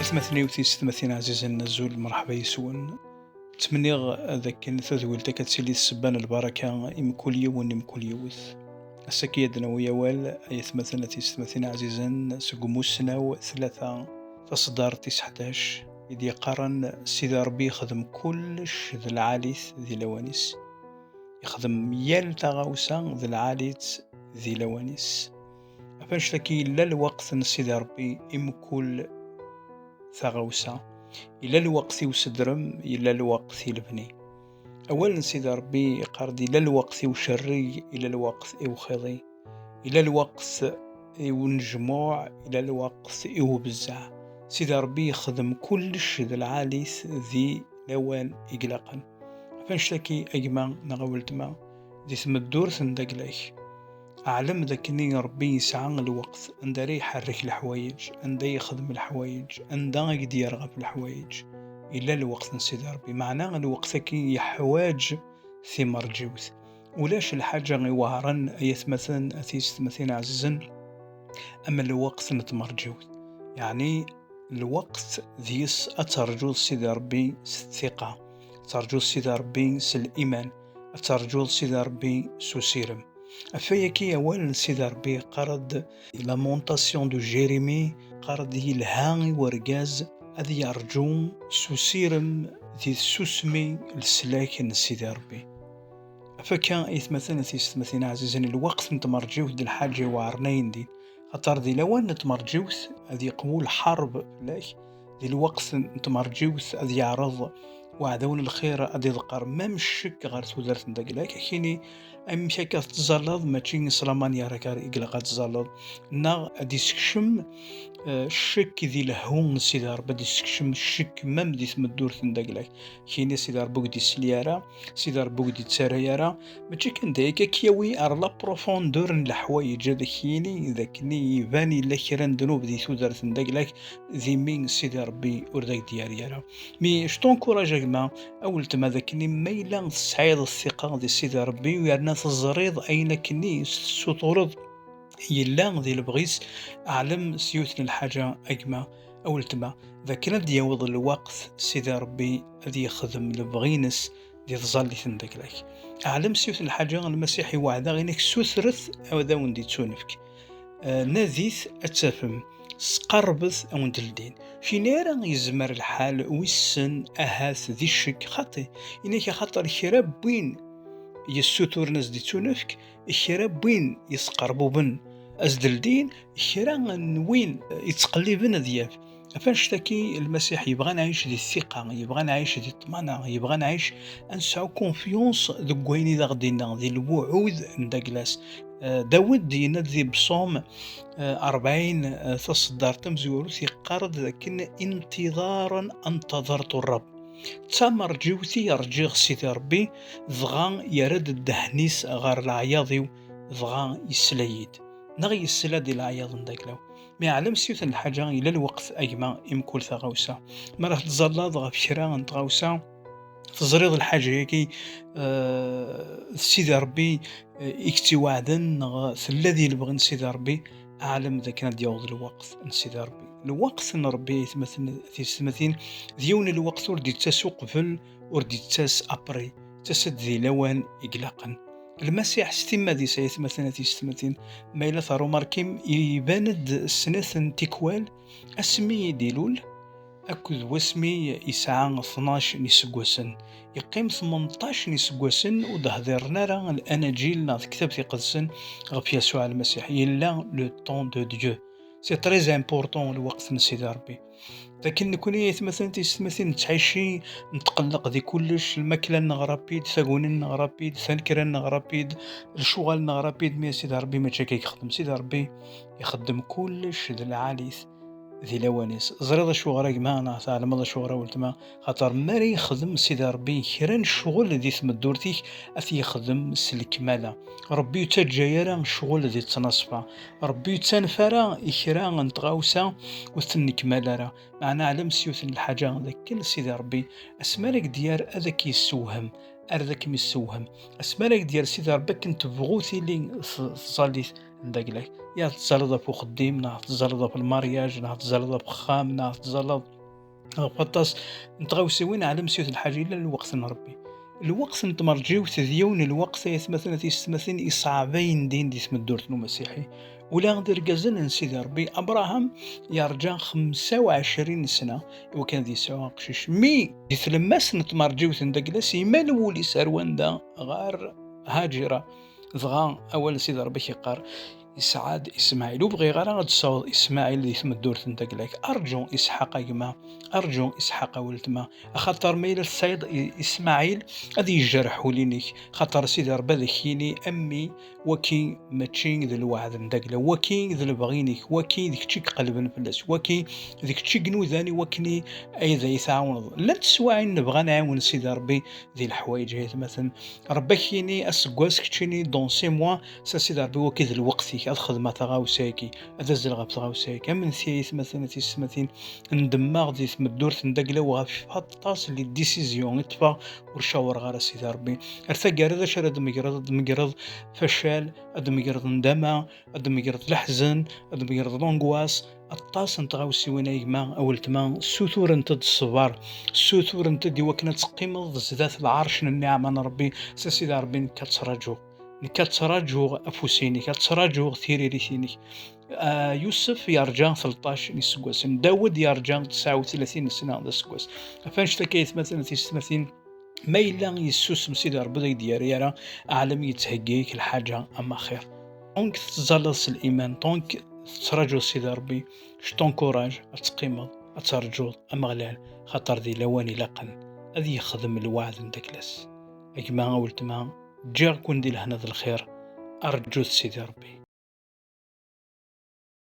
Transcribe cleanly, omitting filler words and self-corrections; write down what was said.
أثمثني وثيستمثين عزيزي النزول مرحبا يسون. تمنيغ ذاك ثذول ذاك تسيلي السبان البركة إم كل يوم إم كل يوث. السكيد نويا وال يثمثنا تيستمثين عزيزا سقموسنا ثلاثة تصدار تيس 11 إذ قارن سيدي ربي يخدم كلش ذي العاليث ذي لوانيس، يخدم يال تغاوسا ذي العاليث ذي لوانيس. أفنش لكي لا الوقت نسيدي ربي إم كل ثغوسا إلا الوقت وسدرم إلا الوقت البني. أولا سيدي ربي قاردي إلا الوقت وشري إلا الوقت وخيضي، إلا الوقت ونجموع إلا الوقت وبزع. سيدي ربي يخدم كلش ذي العاليث ذي لوان إقلاقا. فنشتكي أجمع نغولتما ذي ثمدور ثندقلاك أعلم ذاكني ربي يسعى الوقت عند يحرك الحوايج، عند يخدم الحوايج، عند يقدر يرغب الحوايج. إلا الوقت نسيدي ربي معناه الوقت كي يحواج ثمر جوث ولاش الحاجة غيوهرن أيث مثلا أثيست مثلا عزيزا. أما الوقت نتمر جوث يعني الوقت ذيس أترجو سيدي ربي الثقة، أترجو سيدي ربي الإيمان، أترجو سيدي ربي سوسيرم. أفاياكي أول سيدي ربي قرد لامونتاسيون دو جيريمي قرد يلهاني ورقاز أذ يرجو سوسيرم ذي سوسمي السلاك سيدي ربي. أفاكا إيث مثلا مثلا عزيزا الوقت نتمرجوث دي الحاجة وعرنين دي خاطر ذي لوان نتمرجوث أذ قبول حرب فلاك، ذي الوقت نتمرجوث أذ يعرض وعدون الخير أدي ذقر ما مشك غير ثوذرت ندقلاك كيني أم شكا تزالض ماشي سلامان يا راكار إقلاقات تزالض نا أدي سكشم الشك ذي لهون سيدي ربي دي سكشم الشك مام دي ثمدور ندقلاك كيني سيدي ربي دي سليارا سيدي ربي دي تساريارا ماشي كان دايكا كيوي أر لا بروفوندور الحوايج هذا كيني ذاكني يباني لا كيران ذنوب دي ثوذرت ندقلاك ذي مين سيدي ربي ورداك دياريارا. مي شتون كوراج ما أول تما ذاكني ميلا تسعيد الثقة دي سيدي ربي ويرنا تزريض أين كني ستطرد يلا ذي البغيس أعلم سيوثن الحاجة أجمع. أول تما ذاكنا دي يوض الوقت سيدي ربي ذي يخدم البغينس دي تظل ثندك لك أعلم سيوثن الحاجة المسيحي وعدا غينك سوثرث أو ذا وندي تسونفك نذيث أتفهم سقربث أو ندلدين فينيرا يزمر الحال ويسن أهاث ذي الشك خطي إنك خطر خراب بوين يسوتور ناس دي تونفك خراب بوين يسقربو بن أزدلدين خران وين يتقلبن ذياب. فنشتكي المسيح يبغى نعيش ذي الثقة، يبغى نعيش ذي الطمانة، يبغى نعيش نسعو كونفيونس ذو وين إذا غدينا ذي الوعود ندقلاس. داود دينا ذي بصوم 40 تصدر تمزور في قرض لكن انتظارا انتظرت الرب تمر جوتي يرجع سيدي ربي ضغا يرد الدهنيس غار العياضي ضغا يسليد نغي السلا ديال العياض نداكلاو. ما يعلم سيوثن الحاجة إلى الوقت أجمع إمكول ثغوسا ما راح تزلط غا في شراء نتغوسا تزريض الحاجة يكي سيدي ربي إكتي وعدا الذي يبغي سيدي ربي أعلم ذا كان ديوض الوقت سيدي ربي. الوقت ربي يتمثل ديون الوقت وردي تسوق فل وردي تاس أبري تسد ذي لوان إقلاقا. المسيح ستيما دي سيتمثل تيستمثل ما إلا ثارو ماركيم يباند السنة تيكوال أسمي ديلول أكد واسمي يسعى 12 نسقوسن يقيم 18 نسقوسن ودهذرنا راه الأناجيل ناض كتاب تيقدسن غف يسوع المسيح يلا لو طون دو ديو. سي تري امبورطون الوقت نسيدي ربي. لكن نكون مثلا تيستمثل نتعيشي نتقلق ذي كلش الماكلة نغرابيد ثاقون نغرابيد ثانكرا نغرابيد الشغل نغرابيد مي سيدي ربي ما تشاكي يخدم سيدي ربي يخدم كلش ذي العاليث ذي لوانيس. زريض الشغرة جماعنا تعلم الله شغرة ولتما خاطر ماري يخدم سيدي ربي خيران الشغل ذي ثمدورتيك أثي يخدم الكمالة. ربي تجايرا الشغل ذي تنصفى ربي تنفرا إخران نتغاوسا وثن كمالة معنا علم سيوثن الحاجة ذاك سيدي ربي أسمالك ديار أذاك يسوهم أرذاك ميسوهم أسمالك ديال سيدي ربي كنت بغوثي لي تصاليث نداقلك يا تزلط في خديم نا تزلط في المارياج نا تزلط في خام نا تزلط فطاس نتغاوسيوين على مسيوت الحاجة إلا الوقت نربي. الوقت نتمرجيو ديون الوقت يتمثل تيستمثل إصعبين دين ديت من الدورة المسيحي. ولا غدير كازن سيدي ربي أبراهام يرجع 25 سنة وكان دي سوا قشيش ديت لماس نتمرجيو داكلاس يما الولي سروان غار هاجرة دغا أول سيدي ربي كيقار يسعد إسماعيل وبغي غير غاد تصاوب إسماعيل اللي ثم الدور داكلاك أرجو إسحاق يما أرجو إسحاق ولتما خاطر ما إلا الصيد إسماعيل غادي يجرحوا لينيك خاطر سيدي ربي ذكيني أمي وكي ماشي ذا الوعد نداكلا وكي ذا البغينيك وكي ذيك تشيك قلبا فلاس وكي ذيك تشيك نوذاني وكني أيضا يتعاون لا تسواعي نبغى نعاون سيدي ربي ذي الحوايج هي مثلا ربي كيني أسكواس كتشيني دون سي موا سيدي ربي وكي ذا الوقت الخدمة تغاوساكي أدز الغاب تغاوساكي من ثيث مثلا تيسمثين ندماغ ديث مدور تندقلا وغاف فطاس اللي ديسيزيون يطفى ورشاور غار سيدي ربي ارتقى هذا شر اد مقرض فشال اد مقرض ندما اد مقرض الحزن اد مقرض لونغواس الطاس نتغاوسي وين يما اولت ما سوثور انت الصبار سوثور انت دي وكنا تقيم زدات العرش النعمه ربي سيدي ربي كتراجو كتراجو أفوسيني كتراجو ثيريريسيني. يوسف يرجع 13 سكواس داود يرجع 39 سنة هذا سكواس فاش تكيت مثلا تيستمثين ما إلا يسوس مسيدي ربي ديالي يرى أعلم يتهجيك الحاجة أما خير دونك تزلص الإيمان دونك تراجو سيدي ربي شتون كوراج تقيمض ترجو أمغلال خاطر ذي لواني لقن أذي يخدم الوعد ندكلاس أكما قلت ما جا كون دي لهنا ذا الخير أرجو سيدي ربي.